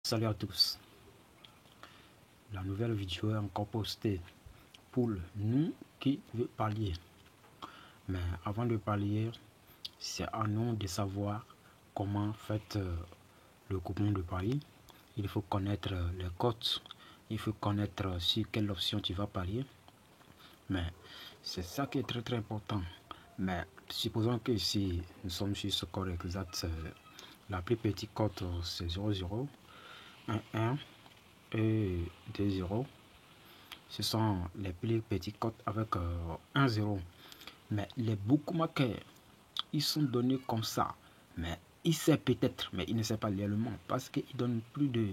Salut à tous. La nouvelle vidéo est encore postée pour nous qui veut palier. Mais avant de palier, c'est à nous de savoir comment faire le coupon de pari. Il faut connaître les cotes. Il faut connaître sur quelle option tu vas parier. Mais c'est ça qui est très important. Mais supposons que ici nous sommes sur ce score exact, la plus petite cote c'est 0,0, 1,1 et 2,0. Ce sont les plus petits cotes avec 1,0. Mais les bookmakers, ils sont donnés comme ça. Mais il sait peut-être, mais il ne sait pas réellement. Parce qu'ils donnent plus de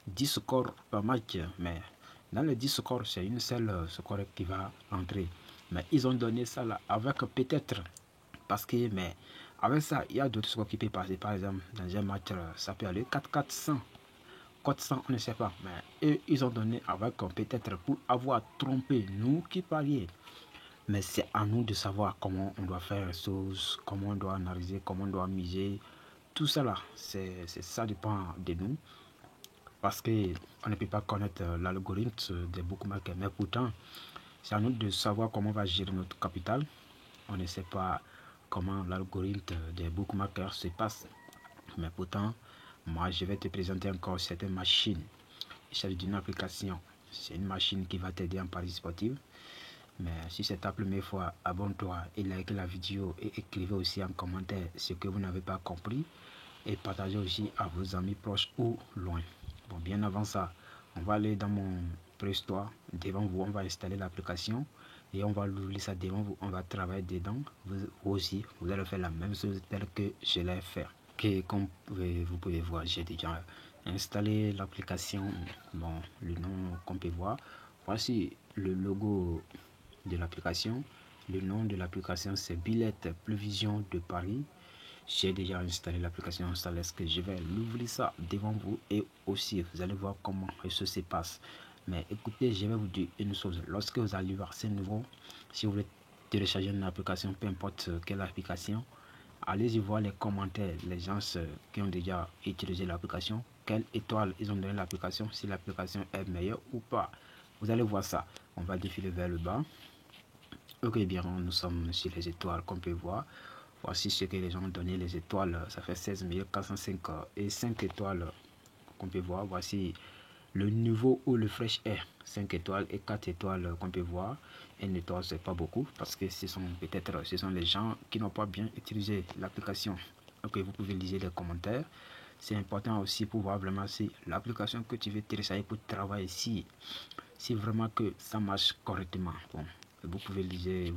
10 scores par match. Mais dans les 10 scores, c'est une seule score qui va entrer. Mais ils ont donné ça là avec peut-être. Parce que, mais avec ça, il y a d'autres scores qui peuvent passer. Par exemple, dans un match, ça peut aller 4-400. Code 100, on ne sait pas. Mais eux, ils ont donné avec peut-être pour avoir trompé nous qui parions. Mais c'est à nous de savoir comment on doit faire les choses, comment on doit analyser, comment on doit miser. Tout ça là, ça dépend de nous. Parce qu'on ne peut pas connaître l'algorithme des bookmakers. Mais pourtant, c'est à nous de savoir comment on va gérer notre capital. On ne sait pas comment l'algorithme des bookmakers se passe. Mais pourtant, moi, je vais te présenter encore cette machine. Il s'agit d'une application. C'est une machine qui va t'aider en paris sportif. Mais si c'est ta première fois, abonne-toi et like la vidéo et écrivez aussi en commentaire ce que vous n'avez pas compris et partagez aussi à vos amis proches ou loin. Bon, bien avant ça, on va aller dans mon Play Store. Devant vous, on va installer l'application et on va l'ouvrir ça devant vous. On va travailler dedans. Vous aussi, vous allez faire la même chose telle que je l'ai fait. Okay, comme vous pouvez voir, j'ai déjà installé l'application. Bon, le nom qu'on peut voir. Voici le logo de l'application. Le nom de l'application c'est Billette Prévision de Paris. J'ai déjà installé l'application. Ça laisse que je vais l'ouvrir ça devant vous et aussi vous allez voir comment ça se passe. Mais écoutez, je vais vous dire une chose. Lorsque vous allez voir ce nouveau, si vous voulez télécharger une application, peu importe quelle application, allez-y voir les commentaires, les gens qui ont déjà utilisé l'application, quelle étoile ils ont donné l'application, si l'application est meilleure ou pas. Vous allez voir ça. On va défiler vers le bas. Ok, bien, nous sommes sur les étoiles qu'on peut voir. Voici ce que les gens ont donné les étoiles. Ça fait 16 405 et 5 étoiles qu'on peut voir. Voici le niveau où le fresh est 5 étoiles et 4 étoiles qu'on peut voir. Une étoile, c'est pas beaucoup parce que ce sont peut-être les gens qui n'ont pas bien utilisé l'application. Ok, vous pouvez lire les commentaires. C'est important aussi pour voir vraiment si l'application que tu veux télécharger pour travailler si vraiment que ça marche correctement. Bon, vous pouvez lire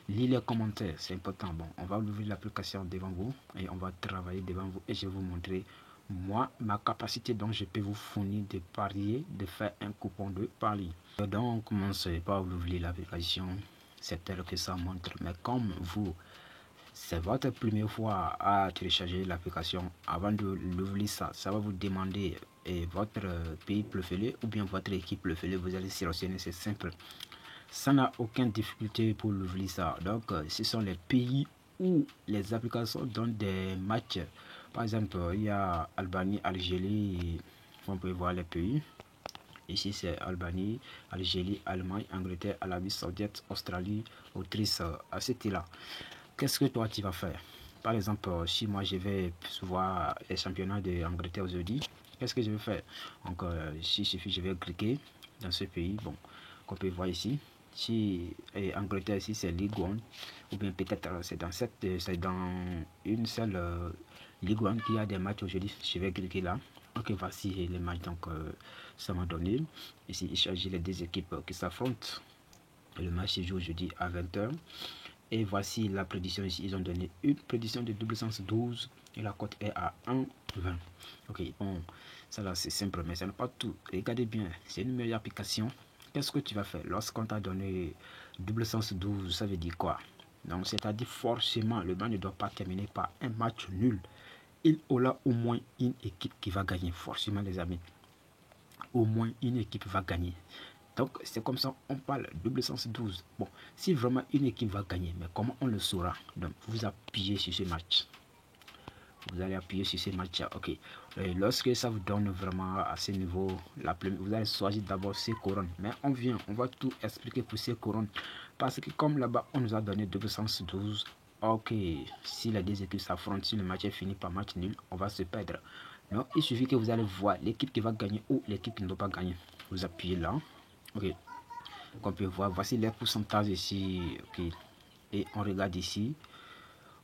les commentaires, c'est important. Bon, on va ouvrir l'application devant vous et on va travailler devant vous et je vais vous montrer moi ma capacité dont je peux vous fournir de parier, de faire un coupon de pari. Donc on commence par ouvrir l'application, c'est tel que ça montre, mais comme vous c'est votre première fois à télécharger l'application, avant de l'ouvrir ça va vous demander votre pays préféré ou bien votre équipe préférée. Vous allez sélectionner, c'est simple. Ça n'a aucune difficulté pour l'ouvrir ça. Donc ce sont les pays où les applications donnent des matchs. Par exemple, il y a Albanie, Algérie, on peut voir les pays. Ici c'est Albanie, Algérie, Allemagne, Angleterre, Arabie Saoudite, Australie, Autriche, etc. là. Qu'est-ce que toi tu vas faire? Par exemple, si moi je vais voir les championnats d'Angleterre aujourd'hui, qu'est-ce que je vais faire? Donc, ici, il suffit, je vais cliquer dans ce pays, bon, qu'on peut voir ici. Si Angleterre ici c'est Ligue 1, ou bien peut-être c'est dans une seule Ligue 1 qui a des matchs aujourd'hui, je vais cliquer là. Ok, voici les matchs, donc ça m'a donné. Ici, il s'agit des deux équipes qui s'affrontent. Le match se joue aujourd'hui à 20h. Et voici la prédiction ici. Ils ont donné une prédiction de double sens 12 et la cote est à 1,20. Ok, bon, ça là c'est simple, mais ça n'est pas tout. Regardez bien, c'est une meilleure application. Qu'est-ce que tu vas faire lorsqu'on t'a donné double sens 12? Ça veut dire quoi? Donc, c'est-à-dire forcément, le match ne doit pas terminer par un match nul. Il aura au moins une équipe qui va gagner, forcément, les amis. Au moins une équipe va gagner. Donc, c'est comme ça, on parle double sens 12. Bon, si vraiment une équipe va gagner, mais comment on le saura? Donc, vous appuyez sur ce match. Vous allez appuyer sur ce match. Ok. Et lorsque ça vous donne vraiment à ce niveau, vous allez choisir d'abord ces couronnes. Mais on va tout expliquer pour ces couronnes. Parce que comme là-bas, on nous a donné 212. Ok, si les deux équipes s'affrontent, si le match est fini par match nul, on va se perdre. Non, il suffit que vous allez voir l'équipe qui va gagner ou l'équipe qui ne doit pas gagner. Vous appuyez là. Ok, comme on peut voir, voici les pourcentages ici. Ok, et on regarde ici.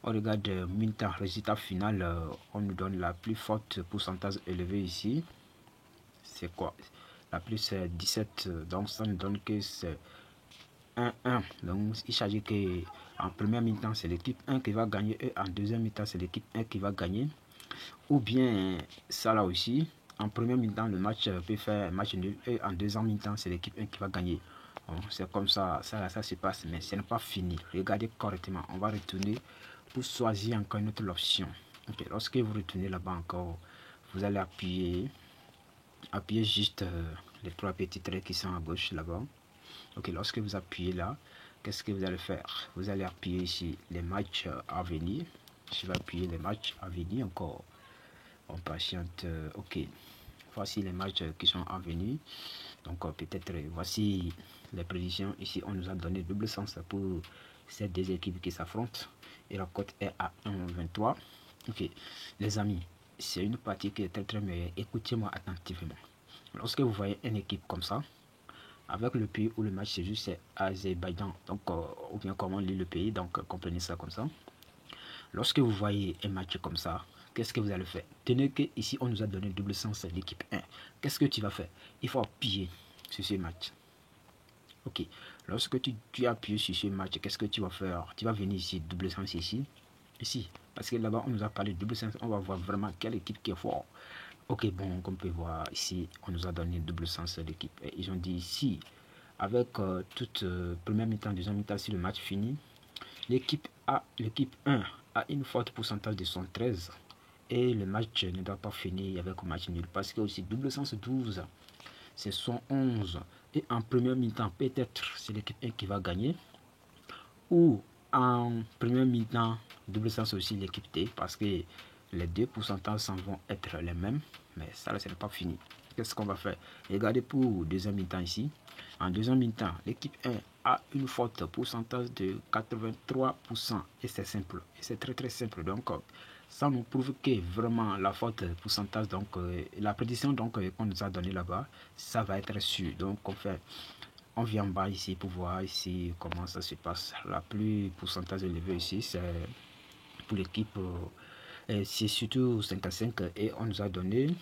On regarde mi-temps, résultat final, on nous donne la plus forte pourcentage élevé ici. C'est quoi? La plus c'est 17, donc ça nous donne que c'est 1-1. Donc il s'agit que en première mi-temps c'est l'équipe 1 qui va gagner et en deuxième mi-temps c'est l'équipe 1 qui va gagner. Ou bien ça là aussi, en première mi-temps le match peut faire un match nul et en deuxième mi-temps c'est l'équipe 1 qui va gagner. Bon, c'est comme ça, ça se passe, mais ce n'est pas fini. Regardez correctement, on va retourner pour choisir encore une autre option. Okay. Lorsque vous retournez là-bas encore, vous allez appuyer juste les trois petits traits qui sont à gauche là-bas. Ok, lorsque vous appuyez là, qu'est-ce que vous allez faire? Vous allez appuyer ici les matchs à venir. Je vais appuyer les matchs à venir encore. On patiente. Ok, voici les matchs qui sont à venir. Donc peut-être voici les prévisions. Ici, on nous a donné double sens pour ces deux équipes qui s'affrontent. Et la cote est à 1,23. Ok, les amis, c'est une partie qui est très meilleure. Écoutez-moi attentivement. Lorsque vous voyez une équipe comme ça, avec le pays où le match se joue, c'est Azerbaïdjan. Donc, ou bien comment on lit le pays, donc comprenez ça comme ça. Lorsque vous voyez un match comme ça, qu'est-ce que vous allez faire? Tenez que ici, on nous a donné double sens l'équipe 1. Qu'est-ce que tu vas faire? Il faut appuyer sur ce match. Ok, lorsque tu appuies sur ce match, qu'est-ce que tu vas faire? Tu vas venir ici, double sens ici. Parce que là-bas, on nous a parlé de double sens, on va voir vraiment quelle équipe qui est forte. Ok, bon, comme on peut voir ici, on nous a donné double sens d'équipe. Ils ont dit ici, avec toute première mi-temps, deuxième mi-temps, si le match finit, l'équipe 1 a une forte pourcentage de 113 et le match ne doit pas finir avec un match nul parce que aussi double sens 12, c'est 111 et en première mi-temps, peut-être c'est l'équipe 1 qui va gagner ou en première mi-temps, double sens aussi l'équipe T parce que les deux pourcentages vont être les mêmes, mais ça, ce n'est pas fini. Qu'est-ce qu'on va faire? Regardez pour deuxième mi-temps ici. En deuxième mi-temps, l'équipe 1 a une forte pourcentage de 83% et c'est simple. Et c'est très simple. Donc, ça nous prouve que vraiment la forte pourcentage, donc la prédiction donc qu'on nous a donné là-bas, ça va être sûr. Donc, on vient en bas ici pour voir ici comment ça se passe. La plus pourcentage élevé ici, c'est pour l'équipe, c'est surtout 55 et on nous a donné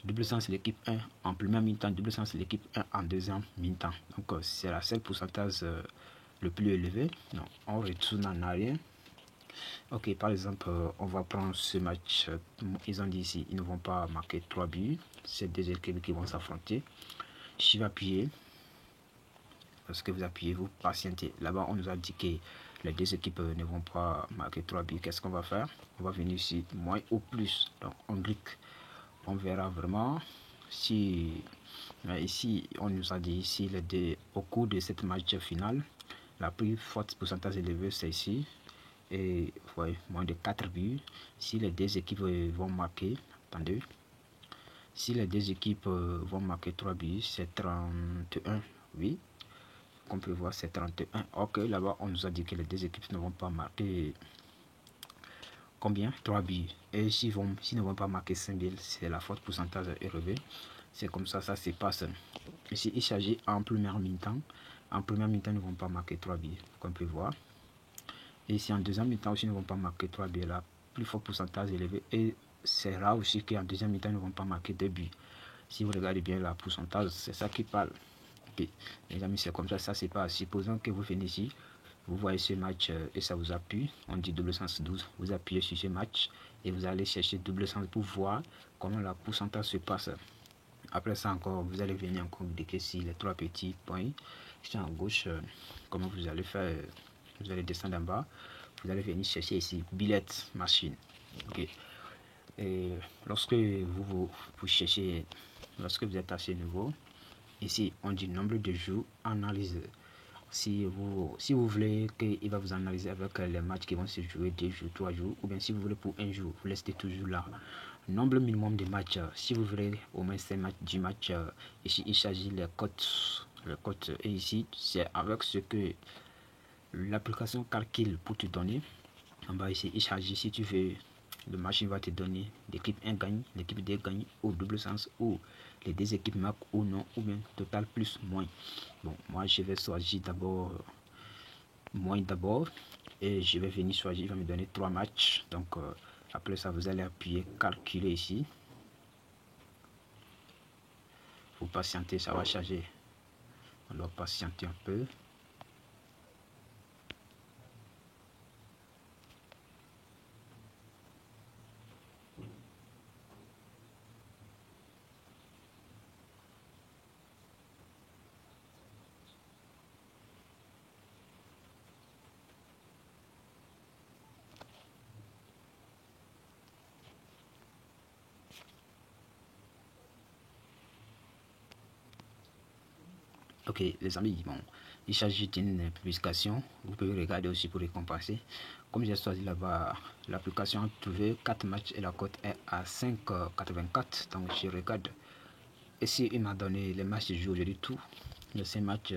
double sens l'équipe 1 en première mi-temps, double sens l'équipe 1 en deuxième mi-temps. Donc c'est la seule pourcentage le plus élevé. Donc, on retourne en arrière. Ok, par exemple, on va prendre ce match. Ils ont dit ici, ils ne vont pas marquer 3 buts. C'est deux équipes qui vont s'affronter. Je vais appuyer. Lorsque vous appuyez, vous patientez. Là-bas, on nous a dit que les deux équipes ne vont pas marquer 3 buts. Qu'est-ce qu'on va faire? On va venir ici, moins ou plus. Donc, on clique. On verra vraiment si ici on nous a dit ici au cours de cette match finale la plus forte pourcentage élevé c'est ici et ouais, moins de 4 buts. Si les deux équipes vont marquer, attendez, si les deux équipes vont marquer 3 buts, c'est 31, oui, comme on peut voir c'est 31. Ok, là-bas on nous a dit que les deux équipes ne vont pas marquer combien? 3 buts. Et s'ils ne vont pas marquer 5 buts, c'est la forte pourcentage élevé. C'est comme ça se passe. Ici, il s'agit en première mi-temps. En première mi-temps, ils ne vont pas marquer 3 buts, comme on peut voir. Et ici, en deuxième mi-temps aussi, ils ne vont pas marquer 3 buts. La plus fort pourcentage élevé. Et c'est rare aussi qu'en deuxième mi-temps, ils ne vont pas marquer 2 buts. Si vous regardez bien la pourcentage, c'est ça qui parle. Okay. Les amis, c'est comme ça se passe. Supposons que vous venez ici, vous voyez ce match et ça vous appuie. On dit double sens 12. Vous appuyez sur ce match et vous allez chercher double sens pour voir comment la pourcentage se passe. Après ça encore, vous allez venir encore cliquer sur les trois petits points qui sont à gauche. Comment vous allez faire? Vous allez descendre en bas. Vous allez venir chercher ici billet machine. Ok. Et lorsque vous cherchez, lorsque vous êtes à ce niveau, ici on dit nombre de jours analyse. Si vous voulez qu'il va vous analyser avec les matchs qui vont se jouer 2 jours, 3 jours, ou bien si vous voulez pour un jour, vous restez toujours là. nombre minimum de matchs. Si vous verrez au moins 5 matchs, 10 matchs, ici il s'agit les cotes. Et ici c'est avec ce que l'application calcule pour te donner. En bas ici il s'agit, si tu veux, le match va te donner l'équipe 1 gagne, l'équipe 2 gagne, ou double sens, ou les deux équipes marquent ou non, ou bien total plus moins. Bon, moi je vais choisir d'abord moins d'abord, et je vais venir choisir, il va me donner 3 matchs. Donc après ça vous allez appuyer calculer ici. Vous patientez, ça va charger. On doit patienter un peu. Ok les amis, bon, il s'agit d'une publication, vous pouvez regarder aussi pour récompenser. Comme j'ai choisi là-bas l'application a trouvé 4 matchs et la cote est à 5,84. Donc je regarde. Ici il m'a donné les matchs de jour aujourd'hui, tout. Les 5 matchs,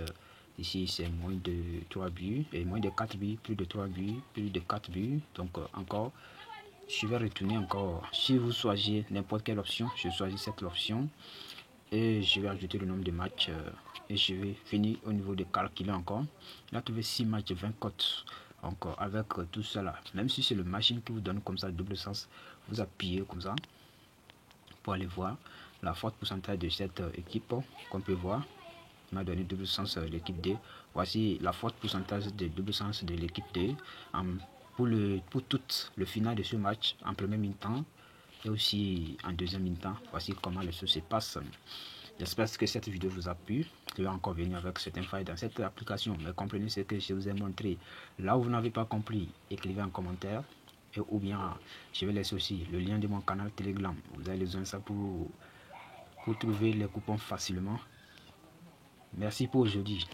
ici c'est moins de 3 buts, et moins de 4 buts, plus de 3 buts, plus de 4 buts. Donc encore, je vais retourner encore. Si vous choisissez n'importe quelle option, je choisis cette option. Et je vais ajouter le nombre de matchs et je vais finir au niveau de calculer encore. Il a trouvé 6 matchs, 20 cotes. Encore avec tout cela, même si c'est le machine qui vous donne comme ça double sens, vous appuyez comme ça pour aller voir la forte pourcentage de cette équipe qu'on peut voir. Il m'a donné double sens l'équipe D. Voici la forte pourcentage de double sens de l'équipe D pour tout le final de ce match en premier mi-temps et aussi en deuxième mi-temps. Voici comment les choses se passent. J'espère que cette vidéo vous a plu. Je vais encore venir avec certaines failles dans cette application, mais comprenez ce que je vous ai montré. Là où vous n'avez pas compris, écrivez en commentaire. Et ou bien je vais laisser aussi le lien de mon canal Telegram. Vous avez besoin de ça pour trouver les coupons facilement. Merci pour aujourd'hui.